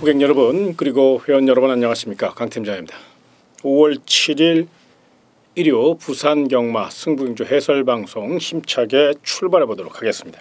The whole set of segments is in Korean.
고객 여러분 그리고 회원 여러분 안녕하십니까, 강팀장입니다. 5월 7일 일요 부산 경마 승부경주 해설방송 힘차게 출발해 보도록 하겠습니다.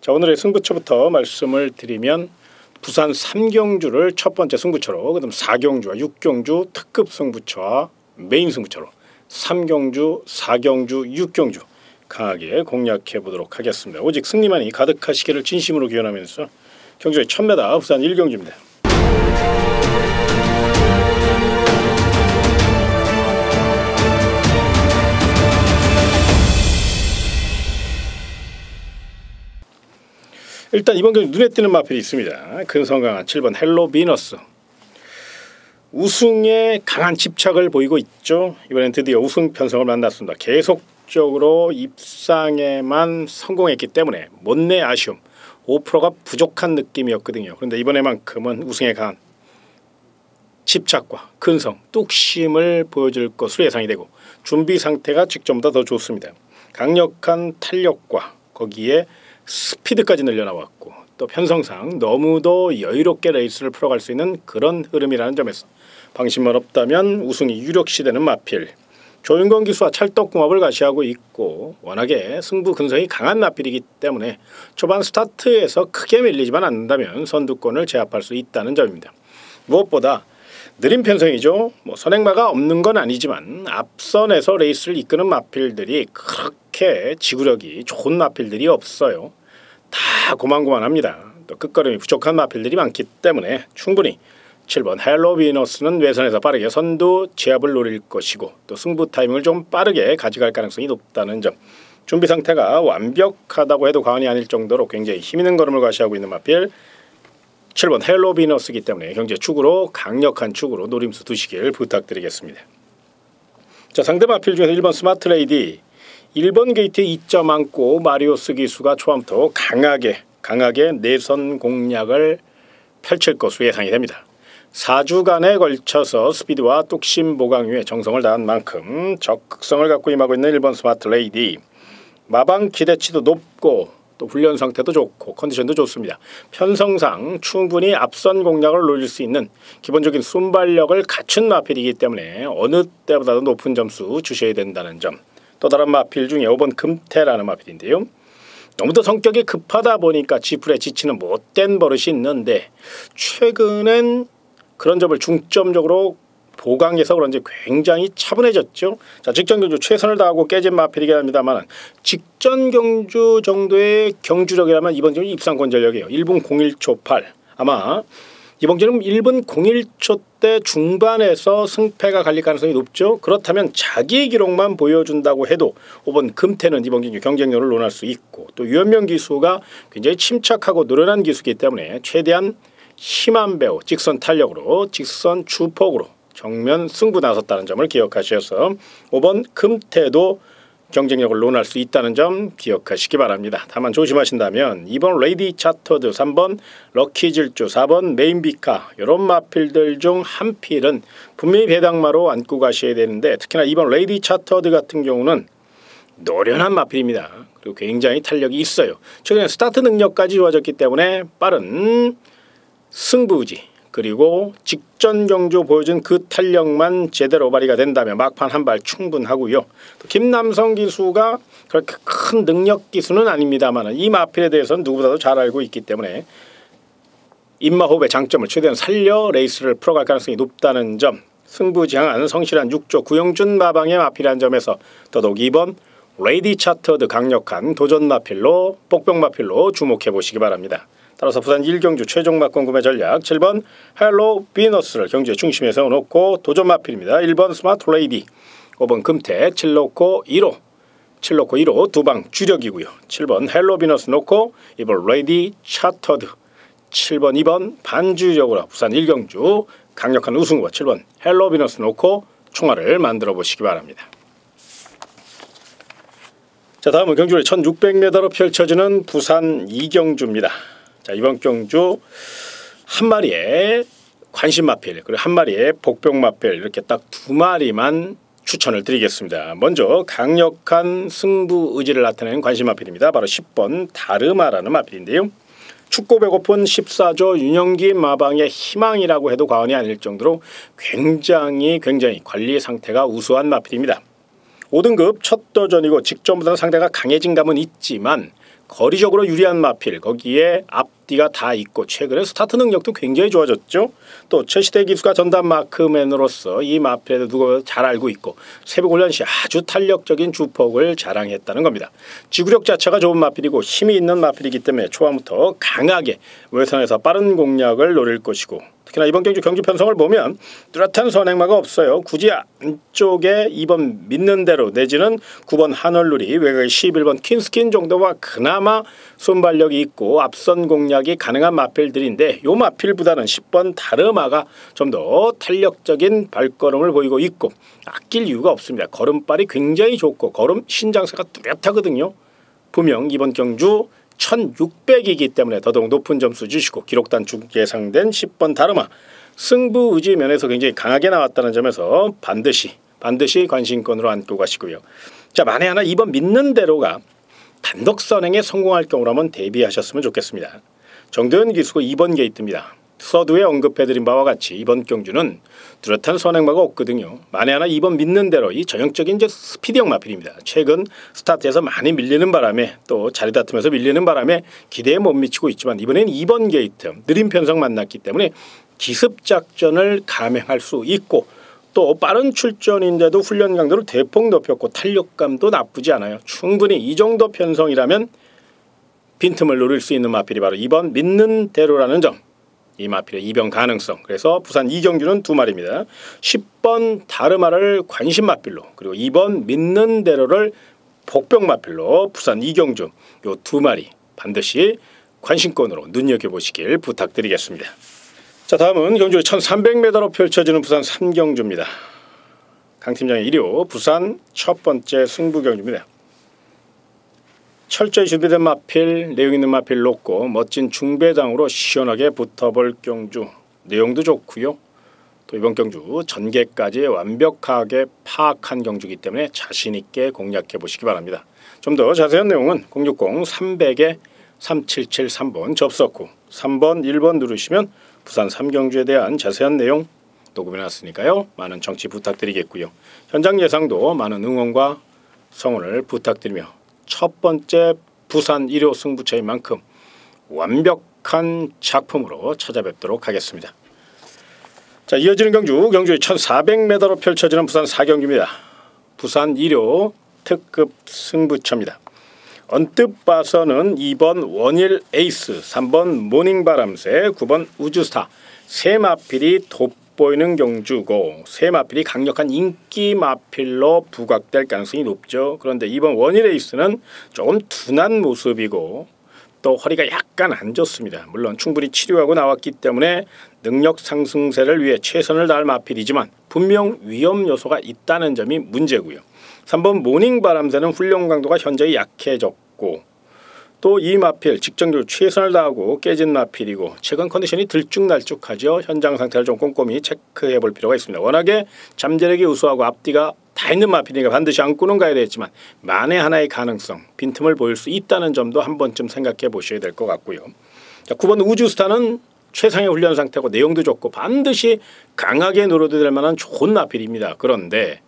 자, 오늘의 승부처부터 말씀을 드리면 부산 3경주를 첫 번째 승부처로, 그다음 4경주와 6경주 특급 승부처와 메인 승부처로 3경주, 4경주, 6경주 강하게 공략해 보도록 하겠습니다. 오직 승리만이 가득하시기를 진심으로 기원하면서 경주의 1000m 부산 1경주입니다. 일단 이번 경주 눈에 띄는 마필이 있습니다. 근성강한 7번 헬로 비너스. 우승에 강한 집착을 보이고 있죠. 이번엔 드디어 우승 편성을 만났습니다. 계속적으로 입상에만 성공했기 때문에 못내 아쉬움, 5%가 부족한 느낌이었거든요. 그런데 이번에만큼은 우승에 강한 집착과 근성, 뚝심을 보여줄 것으로 예상이 되고 준비 상태가 직전보다 더 좋습니다. 강력한 탄력과 거기에 스피드까지 늘려나왔고 또 편성상 너무도 여유롭게 레이스를 풀어갈 수 있는 그런 흐름이라는 점에서 방심만 없다면 우승이 유력시되는 마필. 조윤건 기수와 찰떡궁합을 가시하고 있고 워낙에 승부 근성이 강한 마필이기 때문에 초반 스타트에서 크게 밀리지만 않는다면 선두권을 제압할 수 있다는 점입니다. 무엇보다 느린 편성이죠. 선행마가 없는 건 아니지만 앞선에서 레이스를 이끄는 마필들이 그렇게 지구력이 좋은 마필들이 없어요. 다 고만고만합니다. 또 끝걸음이 부족한 마필들이 많기 때문에 충분히 7번 헬로 비너스는 외선에서 빠르게 선두 제압을 노릴 것이고 또 승부 타이밍을 좀 빠르게 가져갈 가능성이 높다는 점, 준비 상태가 완벽하다고 해도 과언이 아닐 정도로 굉장히 힘있는 걸음을 과시하고 있는 마필 7번 헬로 비너스이기 때문에 경제 축으로, 강력한 축으로 노림수 두시길 부탁드리겠습니다. 자, 상대 마필 중에서 1번 스마트 레이디, 1번 게이트에 2점 안고 마리오스 기수가 초반부터 강하게 내선 공략을 펼칠 것으로 예상이 됩니다. 4주간에 걸쳐서 스피드와 뚝심 보강 위에 정성을 다한 만큼 적극성을 갖고 임하고 있는 1번 스마트 레이디. 마방 기대치도 높고 또 훈련 상태도 좋고 컨디션도 좋습니다. 편성상 충분히 앞선 공략을 노릴 수 있는 기본적인 순발력을 갖춘 마필이기 때문에 어느 때보다도 높은 점수 주셔야 된다는 점. 또 다른 마필 중에 5번 금태라는 마필인데요. 너무도 성격이 급하다 보니까 지풀에 지치는 못된 버릇이 있는데 최근엔 그런 점을 중점적으로 보강해서 그런지 굉장히 차분해졌죠. 자, 직전 경주 최선을 다하고 깨진 마필이긴 합니다만 직전 경주 정도의 경주력이라면 이번 경주 입상권 전력이에요. 1분 01초 8. 아마 이번 경주는 1분 01초 대 중반에서 승패가 갈릴 가능성이 높죠. 그렇다면 자기 기록만 보여준다고 해도 5번 금태는 이번 경주 경쟁력을 논할 수 있고 또 유현명 기수가 굉장히 침착하고 노련한 기수이기 때문에 최대한 힘한 배우, 직선 탄력으로, 직선 주폭으로 정면 승부 나섰다는 점을 기억하셔서 5번 금태도 경쟁력을 논할 수 있다는 점 기억하시기 바랍니다. 다만 조심하신다면 2번 레이디 차터드, 3번 럭키질주, 4번 메인비카 이런 마필들 중 한 필은 분명히 배당마로 안고 가셔야 되는데 특히나 2번 레이디 차터드 같은 경우는 노련한 마필입니다. 그리고 굉장히 탄력이 있어요. 최근에 스타트 능력까지 좋아졌기 때문에 빠른 승부지 그리고 직전 경주 보여준 그 탄력만 제대로 발휘가 된다면 막판 한 발 충분하고요. 또 김남성 기수가 그렇게 큰 능력 기수는 아닙니다만 이 마필에 대해서는 누구보다도 잘 알고 있기 때문에 입마호흡의 장점을 최대한 살려 레이스를 풀어갈 가능성이 높다는 점, 승부지향한 성실한 6조 구영준 마방의 마필이라는 점에서 더더욱 2번 레이디 차터드 강력한 도전 마필로, 복병 마필로 주목해 보시기 바랍니다. 따라서 부산 1경주 최종 막권 구매 전략 7번 헬로 비너스를 경주의 중심에 세워놓고 도전 마필입니다. 1번 스마트 레이디, 5번 금태, 7놓고 2로 7놓고 2로 두방 주력이고요. 7번 헬로 비너스 놓고 2번 레이디 차터드, 7번 2번 반주력으로 부산 1경주 강력한 우승과 7번 헬로 비너스 놓고 총알을 만들어 보시기 바랍니다. 자, 다음은 경주의 1600m로 펼쳐지는 부산 2경주입니다. 자, 이번 경주 한 마리의 관심 마필 그리고 한 마리의 복병 마필 이렇게 딱 두 마리만 추천을 드리겠습니다. 먼저 강력한 승부 의지를 나타내는 관심 마필입니다. 바로 10번 다르마라는 마필인데요. 춥고 배고픈 14조 윤영기 마방의 희망이라고 해도 과언이 아닐 정도로 굉장히 관리 상태가 우수한 마필입니다. 5등급 첫 도전이고 직전보다는 상대가 강해진 감은 있지만 거리적으로 유리한 마필, 거기에 앞뒤가 다 있고 최근에 스타트 능력도 굉장히 좋아졌죠. 또 최시대 기수가 전담 마크맨으로서 이 마필에도 누가 잘 알고 있고 새벽 훈련 시 아주 탄력적인 주폭을 자랑했다는 겁니다. 지구력 자체가 좋은 마필이고 힘이 있는 마필이기 때문에 초반부터 강하게 외선에서 빠른 공략을 노릴 것이고, 특히나 이번 경주 편성을 보면 뚜렷한 선행마가 없어요. 굳이 안쪽에 2번 믿는 대로 내지는 9번 하늘누리, 외곽에 11번 퀸스킨 정도와 그나마 순발력이 있고 앞선 공략이 가능한 마필들인데, 요 마필보다는 10번 다르마가 좀 더 탄력적인 발걸음을 보이고 있고 아낄 이유가 없습니다. 걸음발이 굉장히 좋고 걸음 신장세가 뚜렷하거든요. 분명 이번 경주 1600이기 때문에 더더욱 높은 점수 주시고, 기록 단축 예상된 10번 다르마 승부 의지 면에서 굉장히 강하게 나왔다는 점에서 반드시 관심권으로 안고 가시고요. 자, 만에 하나 2번 믿는 대로가 단독 선행에 성공할 경우라면 대비하셨으면 좋겠습니다. 정대현 기수고 2번 게이트입니다. 서두에 언급해드린 바와 같이 이번 경주는 뚜렷한 선행마가 없거든요. 만에 하나 2번 믿는 대로 이 전형적인 스피드형 마필입니다. 최근 스타트에서 많이 밀리는 바람에 또 자리 다투면서 밀리는 바람에 기대에 못 미치고 있지만, 이번엔 2번 게이트 느린 편성 만났기 때문에 기습 작전을 감행할 수 있고, 또 빠른 출전인데도 훈련 강도를 대폭 높였고 탄력감도 나쁘지 않아요. 충분히 이 정도 편성이라면 빈틈을 노릴 수 있는 마필이 바로 2번 믿는 대로라는 점, 이 마필의 입영 가능성. 그래서 부산 이경주는 2마리입니다. 10번 다르마를 관심 마필로, 그리고 2번 믿는 대로를 복병 마필로 부산 이경주, 요 2마리 반드시 관심권으로 눈여겨보시길 부탁드리겠습니다. 자, 다음은 경주의 1300m로 펼쳐지는 부산 3경주입니다. 강팀장의 1호 부산 첫 번째 승부 경주입니다. 철저히 준비된 마필, 내용 있는 마필 놓고 멋진 중배당으로 시원하게 붙어볼 경주. 내용도 좋고요. 또 이번 경주 전개까지 완벽하게 파악한 경주이기 때문에 자신 있게 공략해 보시기 바랍니다. 좀 더 자세한 내용은 060-300-3773번 접속 후 3번, 1번 누르시면 부산 3경주에 대한 자세한 내용 녹음해 놨으니까요. 많은 청취 부탁드리겠고요. 현장 예상도 많은 응원과 성원을 부탁드리며 첫 번째 부산 1호 승부처인 만큼 완벽한 작품으로 찾아뵙도록 하겠습니다. 자, 이어지는 경주의 1400m로 펼쳐지는 부산 4경주입니다. 부산 1호 특급 승부처입니다. 언뜻 봐서는 2번 원일 에이스, 3번 모닝바람새, 9번 우주스타 세 마필이 돋보이는 경주고, 세 마필이 강력한 인기 마필로 부각될 가능성이 높죠. 그런데 2번 원일 에이스는 조금 둔한 모습이고 또 허리가 약간 안 좋습니다. 물론 충분히 치료하고 나왔기 때문에 능력 상승세를 위해 최선을 다할 마필이지만 분명 위험 요소가 있다는 점이 문제고요. 3번 모닝바람새는 훈련 강도가 현저히 약해졌고, 또 이 마필 직전적으로 최선을 다하고 깨진 마필이고 최근 컨디션이 들쭉날쭉하죠. 현장 상태를 좀 꼼꼼히 체크해 볼 필요가 있습니다. 워낙에 잠재력이 우수하고 앞뒤가 다 있는 마필이니까 반드시 안고는 가야 되겠지만 만에 하나의 가능성, 빈틈을 보일 수 있다는 점도 한 번쯤 생각해 보셔야 될 것 같고요. 자, 9번 우주스타는 최상의 훈련 상태고 내용도 좋고 반드시 강하게 노려도 될 만한 좋은 마필입니다. 그런데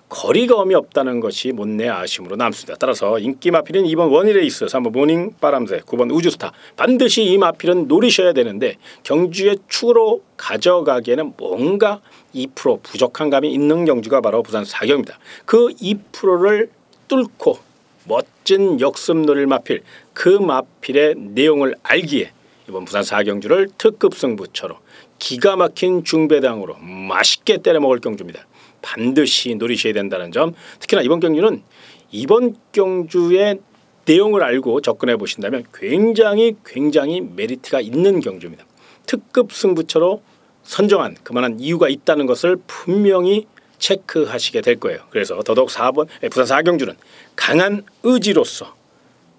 거리감이 없다는 것이 못내 아쉬움으로 남습니다. 따라서 인기 마필인 2번 원일에이스, 3번 모닝 바람새, 9번 우주스타 반드시 이 마필은 노리셔야 되는데 경주의 축으로 가져가기에는 뭔가 2% 부족한 감이 있는 경주가 바로 부산 4경입니다. 그 2%를 뚫고 멋진 역습 노릴 마필, 그 마필의 내용을 알기에 이번 부산 4경주를 특급 승부처로 기가 막힌 중배당으로 맛있게 때려 먹을 경주입니다. 반드시 노리셔야 된다는 점, 특히나 이번 경주는 이번 경주의 내용을 알고 접근해 보신다면 굉장히 메리트가 있는 경주입니다. 특급 승부처로 선정한 그만한 이유가 있다는 것을 분명히 체크하시게 될 거예요. 그래서 더더욱 부산 4경주는 강한 의지로서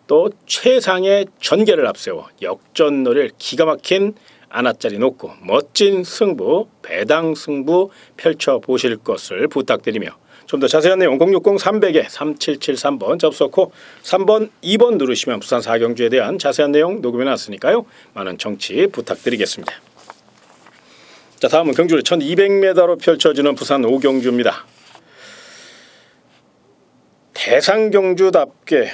또 최상의 전개를 앞세워 역전놀이를 기가 막힌 안아짜리 놓고 멋진 승부, 배당 승부 펼쳐보실 것을 부탁드리며 좀 더 자세한 내용 060-300-3773번 접속 후 3번, 2번 누르시면 부산 4경주에 대한 자세한 내용 녹음해 놨으니까요. 많은 청취 부탁드리겠습니다. 자, 다음은 경주를 1200m로 펼쳐지는 부산 5경주입니다. 대상경주답게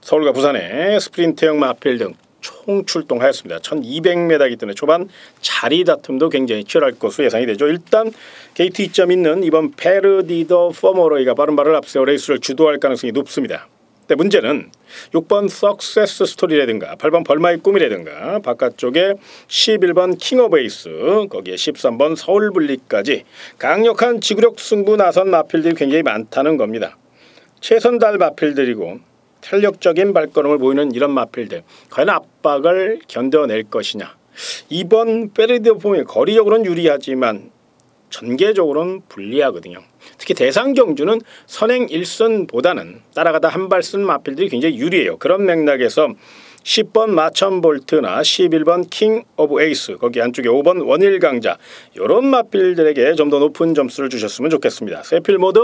서울과 부산의 스프린트형 마필 등 총출동하였습니다. 1200m이기 때문에 초반 자리 다툼도 굉장히 치열할 것으로 예상이 되죠. 일단 게이트 2점 있는 이번 페르디더 포머로이가 빠른발을 앞세워 레이스를 주도할 가능성이 높습니다. 근데 문제는 6번 석세스 스토리라든가 8번 벌마의 꿈이라든가 바깥쪽에 11번 킹 오브 에이스 거기에 13번 서울블리까지 강력한 지구력 승부 나선 마필들이 굉장히 많다는 겁니다. 최선 다할 마필들이고 탄력적인 발걸음을 보이는 이런 마필들 과연 압박을 견뎌낼 것이냐. 이번 페르디더 포머의 거리적으로는 유리하지만 전개적으로는 불리하거든요. 특히 대상 경주는 선행 1선보다는 따라가다 한 발 쓴 마필들이 굉장히 유리해요. 그런 맥락에서 10번 마천볼트나 11번 킹 오브 에이스 거기 안쪽에 5번 원일 강자 이런 마필들에게 좀 더 높은 점수를 주셨으면 좋겠습니다. 세필 모드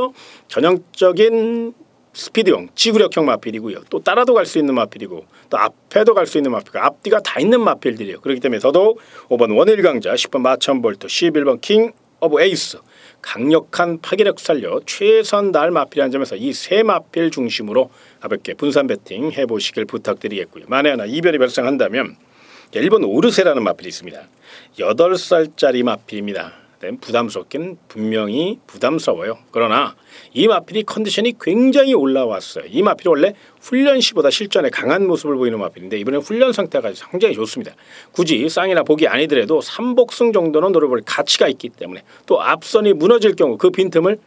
전형적인 스피드형 지구력형 마필이고요. 또 따라도 갈 수 있는 마필이고 또 앞에도 갈 수 있는 마필 앞뒤가 다 있는 마필들이에요. 그렇기 때문에 더더욱 5번 원일 강자 10번 마천볼트 11번 킹 오브 에이스 강력한 파괴력 살려 최선 다할 마필이라는 점에서 이 세 마필 중심으로 가볍게 분산 배팅 해보시길 부탁드리겠고요. 만에 하나 이변이 발생한다면 1번 오르세라는 마필이 있습니다. 8살짜리 마필입니다. 부담스럽긴 분명히 부담스러워요. 그러나 이 마필이 컨디션이 굉장히 올라왔어요. 이 마필이 원래 훈련 시보다 실전에 강한 모습을 보이는 마필인데 이번에 훈련 상태가 굉장히 좋습니다. 굳이 쌍이나 복이 아니더라도 3복승 정도는 노려볼 가치가 있기 때문에 또 앞선이 무너질 경우 그 빈틈을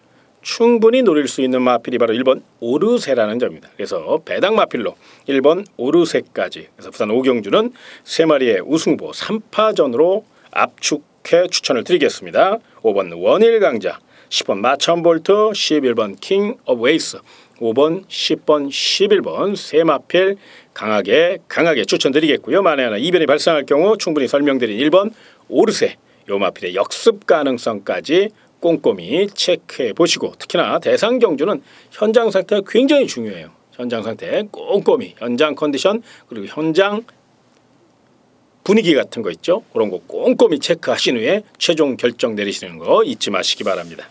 충분히 노릴 수 있는 마필이 바로 1번 오르세라는 점입니다. 그래서 배당 마필로 1번 오르세까지 그래서 부산 5경주는 3마리의 우승보 3파전으로 압축 추천을 드리겠습니다. 5번 원일 강자 10번 마천볼트 11번 킹 오브 에이스 5번 10번 11번 세 마필 강하게 추천드리겠고요. 만에 하나 이변이 발생할 경우 충분히 설명드린 1번 오르세 요 마필의 역습 가능성까지 꼼꼼히 체크해 보시고 특히나 대상 경주는 현장 상태가 굉장히 중요해요. 현장 상태 꼼꼼히 현장 컨디션 그리고 현장 분위기 같은 거 있죠. 그런 거 꼼꼼히 체크하신 후에 최종 결정 내리시는 거 잊지 마시기 바랍니다.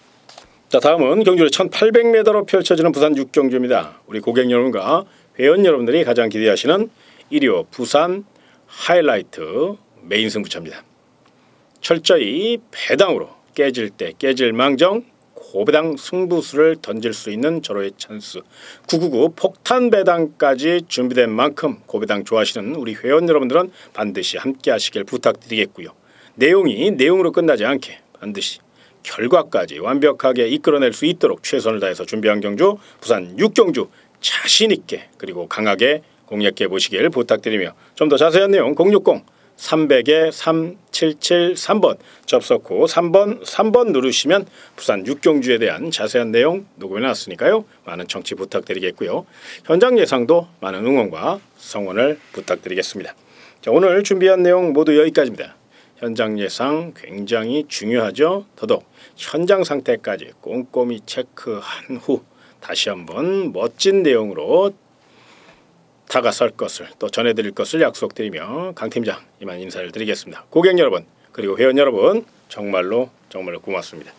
자, 다음은 경주를 1800m로 펼쳐지는 부산 6경주입니다. 우리 고객 여러분과 회원 여러분들이 가장 기대하시는 1호 부산 하이라이트 메인 승부처입니다. 철저히 배당으로 깨질 때 깨질 망정 고배당 승부수를 던질 수 있는 절호의 찬스 999 폭탄 배당까지 준비된 만큼 고배당 좋아하시는 우리 회원 여러분들은 반드시 함께 하시길 부탁드리겠고요. 내용이 내용으로 끝나지 않게 반드시 결과까지 완벽하게 이끌어낼 수 있도록 최선을 다해서 준비한 경주 부산 6경주 자신있게 그리고 강하게 공략해 보시길 부탁드리며 좀 더 자세한 내용 060-300-3773번 접속 후 3번 누르시면 부산 6경주에 대한 자세한 내용 녹음해 놨으니까요. 많은 청취 부탁드리겠고요. 현장 예상도 많은 응원과 성원을 부탁드리겠습니다. 자, 오늘 준비한 내용 모두 여기까지입니다. 현장 예상 굉장히 중요하죠. 더더욱 현장 상태까지 꼼꼼히 체크한 후 다시 한번 멋진 내용으로 다가설 것을 또 전해드릴 것을 약속드리며 강 팀장 이만 인사를 드리겠습니다. 고객 여러분 그리고 회원 여러분 정말로 고맙습니다.